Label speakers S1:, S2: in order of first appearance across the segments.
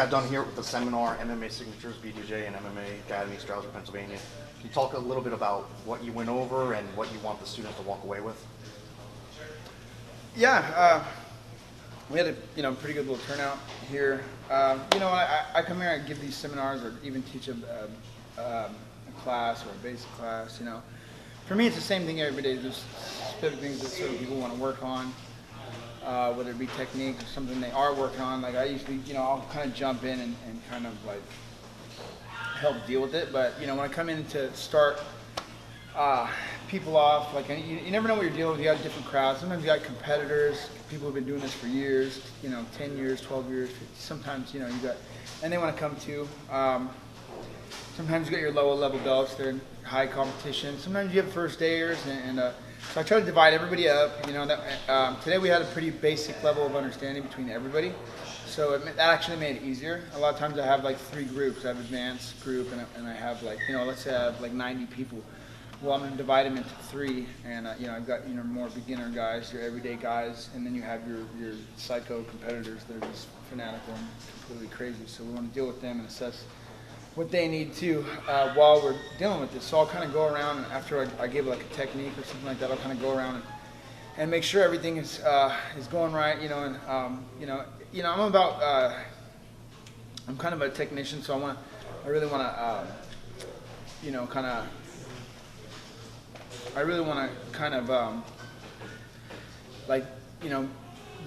S1: got done here with the seminar, MMA Signatures, BJJ, and MMA Academy, Stroudsburg, Pennsylvania. Can you talk a little bit about what you went over and what you want the students to walk away with?
S2: Yeah, we had a pretty good little turnout here. I come here and give these seminars or even teach a class or a basic class. For me it's the same thing every day. There's specific things that certain people want to work on, whether it be technique or something they are working on. Like I usually, I'll kind of jump in and kind of like help deal with it. But when I come in to start people off, like you never know what you're dealing with. You got different crowds. Sometimes you got competitors, people who've been doing this for years, 10 years, 12 years. Sometimes you got, and they want to come too. Sometimes you got your lower level belts. They're in high competition. Sometimes you have first dayers, and so I try to divide everybody up. Today we had a pretty basic level of understanding between everybody, so that actually made it easier. A lot of times I have like 3 groups. I have advanced group, and I have like let's say I have like 90 people. Well, I'm going to divide them into 3, and I've got more beginner guys, your everyday guys, and then you have your psycho competitors that are just fanatical and completely crazy. So we want to deal with them and assess what they need to while we're dealing with this. So I'll kind of go around, and after I give like a technique or something like that, I'll kind of go around and make sure everything is going right. I'm kind of a technician, so I really want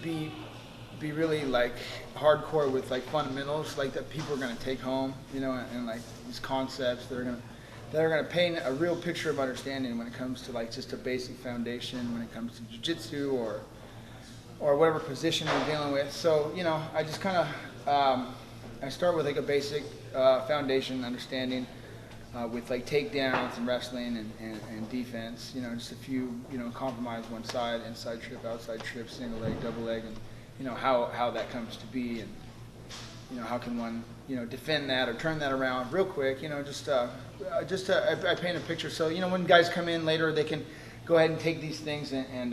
S2: to be really like hardcore with like fundamentals like that people are going to take home, and like these concepts that are going to paint a real picture of understanding when it comes to like just a basic foundation when it comes to jiu-jitsu or whatever position we're dealing with. So I just kind of I start with like a basic foundation understanding with like takedowns and wrestling and defense. Just a few compromise one side, inside trip, outside trip, single leg, double leg, and how that comes to be, and how can one defend that or turn that around real quick. I paint a picture so when guys come in later they can go ahead and take these things and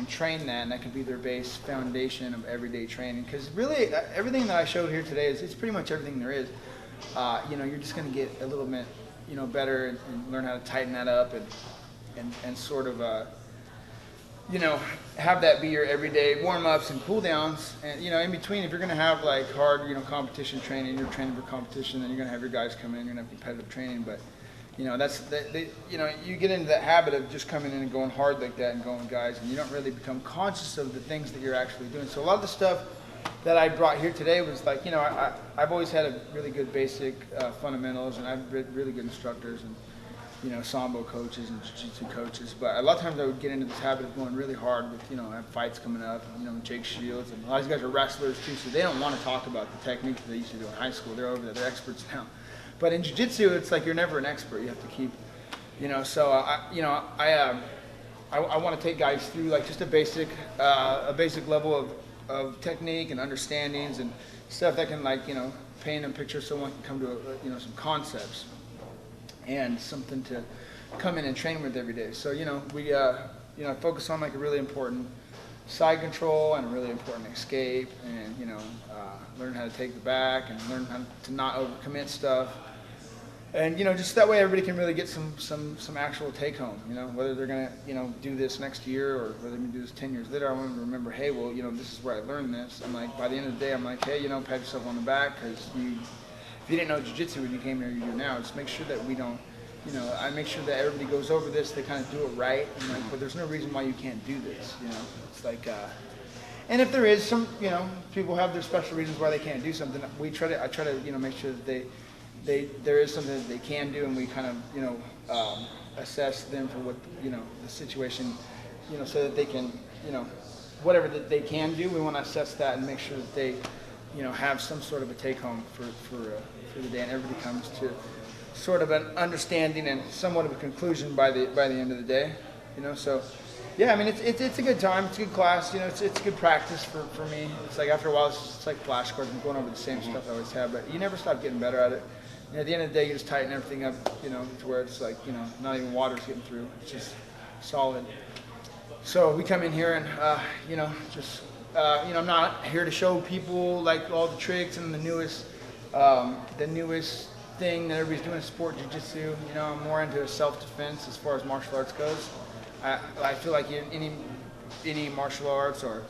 S2: train that, and that can be their base foundation of everyday training. Because really everything that I showed here today it's pretty much everything there is. You're just going to get a little bit better and learn how to tighten that up and sort of have that be your everyday warm-ups and cool-downs. And in between, if you're going to have like hard competition training, you're training for competition, then you're going to have your guys come in, you're going to have competitive training. But you get into that habit of just coming in and going hard like that and going guys, and you don't really become conscious of the things that you're actually doing. So a lot of the stuff that I brought here today was like, I've always had a really good basic fundamentals, and I've really good instructors and sambo coaches and jiu-jitsu coaches. But a lot of times I would get into this habit of going really hard with I have fights coming up, Jake Shields, and a lot of these guys are wrestlers too, so they don't want to talk about the techniques that they used to do in high school. They're over there, they're experts now. But in jiu-jitsu, it's like you're never an expert. You have to keep, so I want to take guys through like just a basic level of technique and understandings and stuff that can paint a picture so one can come to some concepts and something to come in and train with every day. So we focus on like a really important side control and a really important escape, and learn how to take the back and learn how to not overcommit stuff. And just that way everybody can really get some actual take home. Whether they're gonna do this next year or whether they're gonna do this 10 years later, I want them to remember, hey, well, this is where I learned this. I'm like, by the end of the day, I'm like, hey, pat yourself on the back, because if you didn't know jiu-jitsu when you came here, you do now. Just make sure that we don't, I make sure that everybody goes over this, they kind of do it right, and but there's no reason why you can't do this. It's like, and if there is some, people have their special reasons why they can't do something. I try to, make sure that there is something that they can do, and we kind of, assess them for what, the situation, so that they can, whatever that they can do, we want to assess that and make sure that they, have some sort of a take home for the day, and everybody comes to sort of an understanding and somewhat of a conclusion by the end of the day, So, yeah, I mean, it's a good time. It's a good class. It's good practice for me. It's like after a while, it's like flashcards and going over the same stuff I always have, but you never stop getting better at it. At the end of the day, you just tighten everything up, to where it's like, not even water's getting through. It's just solid. So we come in here and, just I'm not here to show people like all the tricks and the newest thing that everybody's doing in sport, jiu-jitsu. You know, I'm more into self-defense as far as martial arts goes. I feel like any martial arts or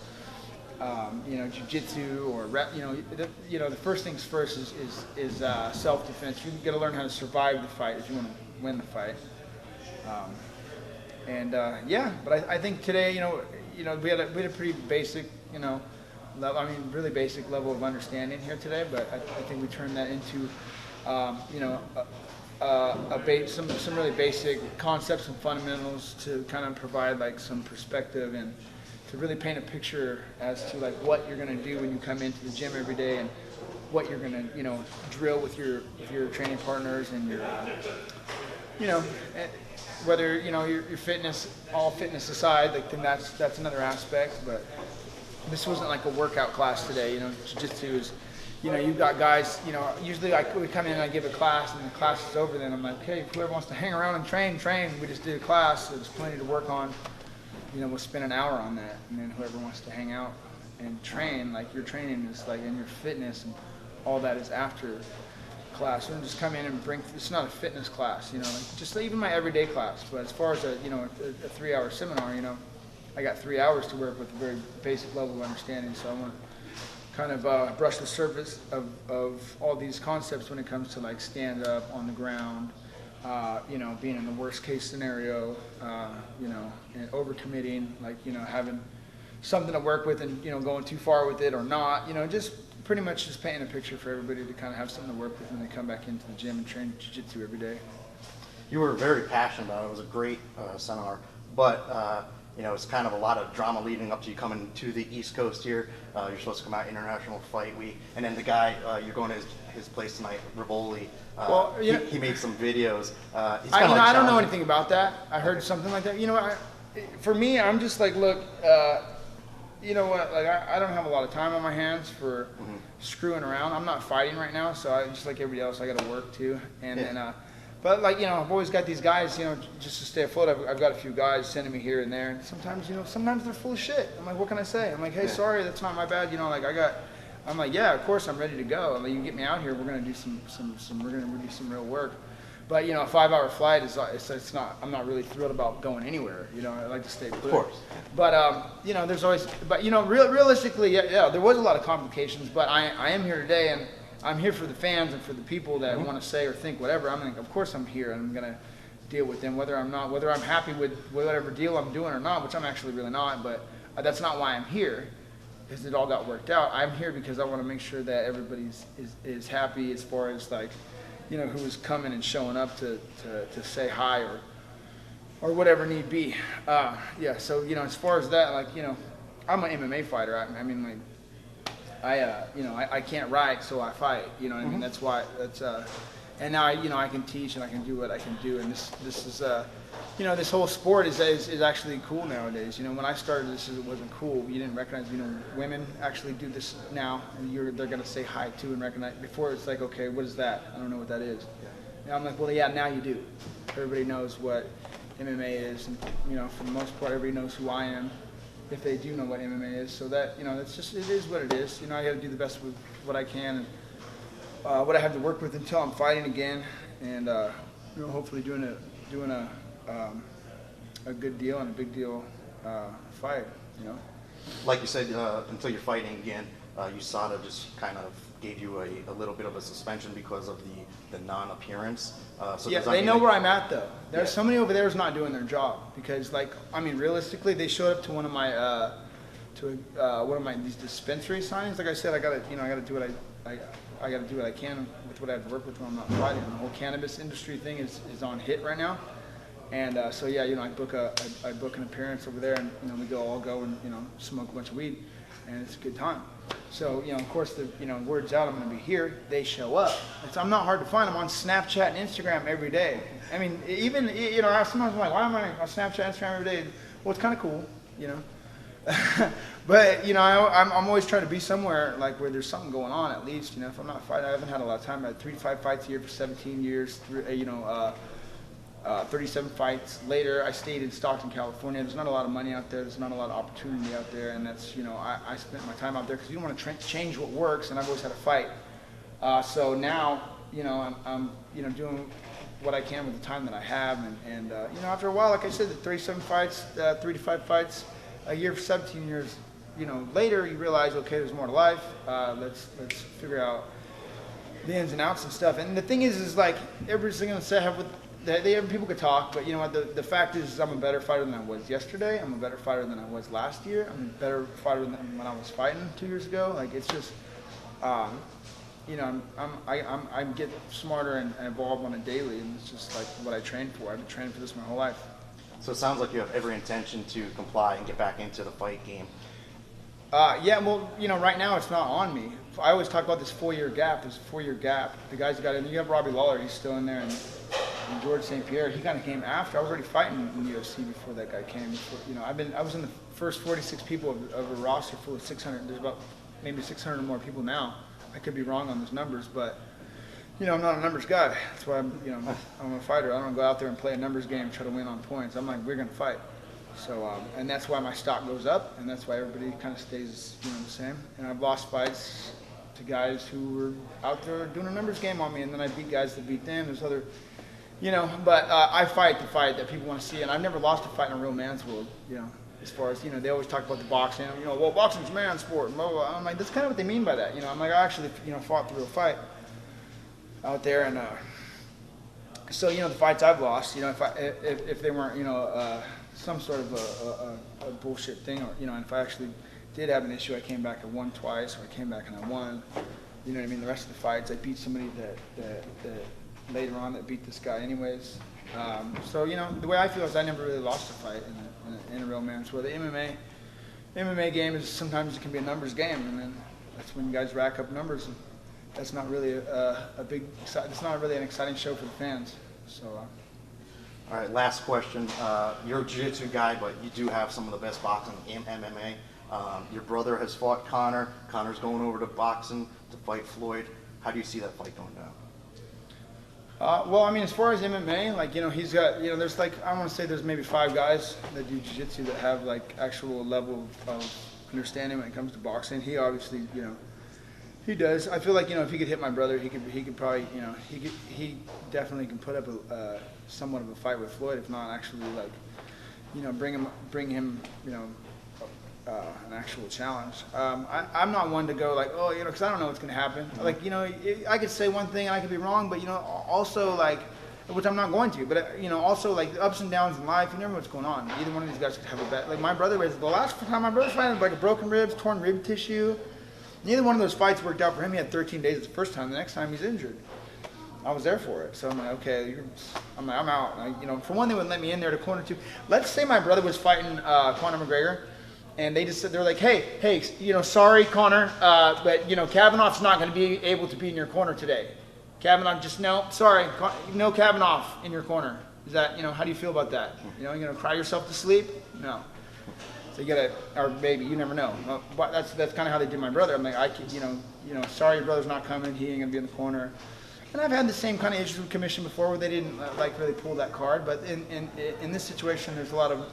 S2: jiu-jitsu or the first things first is self-defense. You got to learn how to survive the fight if you want to win the fight. But I think today, we had a pretty basic, really basic level of understanding here today. But I think we turned that into, some really basic concepts and fundamentals to kind of provide like some perspective and to really paint a picture as to like what you're going to do when you come into the gym every day and what you're going to, drill with your training partners and your, whether your fitness, all fitness aside, like then that's another aspect. But this wasn't like a workout class today. Jiu-jitsu is, you've got guys. Usually we come in and I give a class, and the class is over. Then I'm like, hey, whoever wants to hang around and train. We just did a class. So there's plenty to work on. We'll spend an hour on that, and then whoever wants to hang out and train, like your training is like, and your fitness and all that is after class. We don't just come in and it's not a fitness class, like just even my everyday class. But as far as a 3-hour seminar, I got 3 hours to work with a very basic level of understanding. So I want to kind of brush the surface of all these concepts when it comes to like stand up on the ground, being in the worst case scenario, and overcommitting, like, having something to work with and, going too far with it or not, just pretty much just painting a picture for everybody to kind of have something to work with when they come back into the gym and train jiu-jitsu every day.
S1: You were very passionate about it. It was a great seminar, but it's kind of a lot of drama leading up to you coming to the East Coast here. You're supposed to come out International Fight Week, and then the guy you're going to his place tonight, Rivoli. He made some videos.
S2: I don't know anything about that. I heard something like that. For me, I'm just like, look, you know what? Like, I don't have a lot of time on my hands for screwing around. I'm not fighting right now, so I just like everybody else. I got to work too, and then. But like, I've always got these guys, just to stay afloat. I've got a few guys sending me here and there, and sometimes, sometimes they're full of shit. I'm like, what can I say? I'm like, hey, sorry, that's not my bad. I'm like, yeah, of course, I'm ready to go. I'm like, you can get me out here. We're gonna do we're gonna do some real work. But a 5-hour flight it's not. I'm not really thrilled about going anywhere. I like to stay put.
S1: Of course.
S2: But there's always. But realistically, yeah, there was a lot of complications. But I am here today, and I'm here for the fans and for the people that want to say or think whatever. Of course I'm here, and I'm gonna deal with them whether I'm happy with whatever deal I'm doing or not, which I'm actually really not. But that's not why I'm here, because it all got worked out. I'm here because I want to make sure that everybody is happy as far as like, who is coming and showing up to say hi or whatever need be. So as far as that, like, I'm an MMA fighter. I can't write, so I fight. That's why. And now I can teach and I can do what I can do. And this is this whole sport is actually cool nowadays. When I started this, it wasn't cool. You didn't recognize. Women actually do this now, and they're gonna say hi to and recognize. Before it's like, okay, what is that? I don't know what that is. Now I'm like, well, yeah, now you do. Everybody knows what MMA is, and for the most part, everybody knows who I am, if they do know what MMA is. So that, that's just, it is what it is. I got to do the best with what I can and what I have to work with until I'm fighting again, and hopefully doing a good deal and a big deal fight.
S1: Like you said, until you're fighting again, USADA just kind of gave you a little bit of a suspension because of the non-appearance.
S2: They know where I'm at though. There's somebody over there who's not doing their job, because realistically, they showed up to one of my these dispensary signings. Like I said, I gotta do what I gotta do what I can with what I have to work with when I'm not fighting. The whole cannabis industry thing is on hit right now, and I book an appearance over there, and we all go and smoke a bunch of weed, and it's a good time. So, of course, the word's out, I'm going to be here. They show up. I'm not hard to find. I'm on Snapchat and Instagram every day. Even, sometimes I'm like, why am I on Snapchat and Instagram every day? Well, it's kind of cool, But, I'm always trying to be somewhere, like, where there's something going on, at least, If I'm not fighting, I haven't had a lot of time. I had 3 to 5 fights a year for 17 years, 37 fights later, I stayed in Stockton, California. There's not a lot of money out there. There's not a lot of opportunity out there, and that's, you know, I spent my time out there because you don't want to change what works, and I've always had a fight. So now, you know, I'm you know, doing what I can with the time that I have, and you know, after a while, like I said, the 37 fights, 3 to 5 fights a year for 17 years, you know, later you realize, okay, there's more to life. Let's figure out the ins and outs and stuff. And the thing is like everybody's gonna say people could talk, but you know what? The fact is, I'm a better fighter than I was yesterday. I'm a better fighter than I was last year. I'm a better fighter than when I was fighting 2 years ago. Like it's just, you know, I get smarter and evolve on a daily, and it's just like what I train for. I've been training for this my whole life.
S1: So it sounds like you have every intention to comply and get back into the fight game.
S2: Yeah, well, you know, right now it's not on me. I always talk about this 4-year gap. There's a 4-year gap. The guys got in. You have Robbie Lawler. He's still in there, and George St. Pierre. He kind of came after. I was already fighting in the UFC before that guy came. You know, I was in the first 46 people of a roster full of 600. There's about maybe 600 or more people now. I could be wrong on those numbers, but you know, I'm not a numbers guy. That's why I'm a fighter. I don't go out there and play a numbers game, try to win on points. I'm like, we're gonna fight. So, and that's why my stock goes up, and that's why everybody kind of stays, you know, the same. And I've lost fights to guys who were out there doing a numbers game on me, and then I beat guys that beat them. There's other, you know, but I fight the fight that people want to see, and I've never lost a fight in a real man's world, you know. As far as, you know, they always talk about the boxing, you know, well, boxing's a man's sport, blah, blah, blah. I'm like, that's kind of what they mean by that, you know. I'm like, I actually, you know, fought the real fight out there, and so, you know, the fights I've lost, you know, if they weren't, you know, some sort of a bullshit thing, or, you know, and if I actually did have an issue, I came back and won twice, or I came back and I won, you know what I mean. The rest of the fights, I beat somebody that later on that beat this guy anyways. So, you know, the way I feel is I never really lost a fight in a real man's world. The MMA game is sometimes it can be a numbers game, and then that's when guys rack up numbers, and that's not really it's not really an exciting show for the fans. So.
S1: All right, last question. You're a jiu-jitsu guy, but you do have some of the best boxing in MMA. Your brother has fought Conor. Conor's going over to boxing to fight Floyd. How do you see that fight going down?
S2: Well, I mean, as far as MMA, like, you know, he's got, you know, there's like, I want to say there's maybe 5 guys that do jiu-jitsu that have like actual level of understanding when it comes to boxing. He obviously, you know, he does. I feel like, you know, if he could hit my brother, he could probably, you know, he definitely can put up somewhat of a fight with Floyd, if not actually, like, you know, bring him, you know, an actual challenge. I'm not one to go like, oh, you know, because I don't know what's going to happen. Like, you know, I could say one thing and I could be wrong, but, you know, also, like, which I'm not going to, but, you know, also, like, the ups and downs in life, you never know what's going on. Either one of these guys could have a bad, like, my brother was, the last time my brother was fighting, like, a broken ribs, torn rib tissue. Neither one of those fights worked out for him. He had 13 days the first time. The next time he's injured. I was there for it. So I'm like, okay, I'm out. You know, for one, they wouldn't let me in there to corner 2. Let's say my brother was fighting Conor McGregor, and they just said, they're like, hey, you know, sorry, Conor, but, you know, Kavanaugh's not going to be able to be in your corner today. Kavanaugh, just no, sorry, no Kavanaugh in your corner. Is that, you know, how do you feel about that? You know, you're going to cry yourself to sleep? No. So you gotta, or maybe, you never know. But that's kind of how they did my brother. I'm like, you know, sorry, your brother's not coming. He ain't gonna be in the corner. And I've had the same kind of issues with commission before, where they didn't like really pull that card. But in this situation, there's a lot of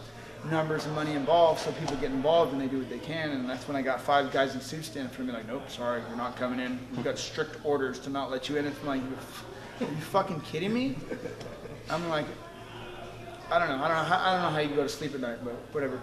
S2: numbers and money involved, so people get involved and they do what they can. And that's when I got 5 guys in suits standing for me, like, nope, sorry, you're not coming in. We've got strict orders to not let you in. It's like, are you fucking kidding me? I'm like, I don't know how you go to sleep at night, but whatever.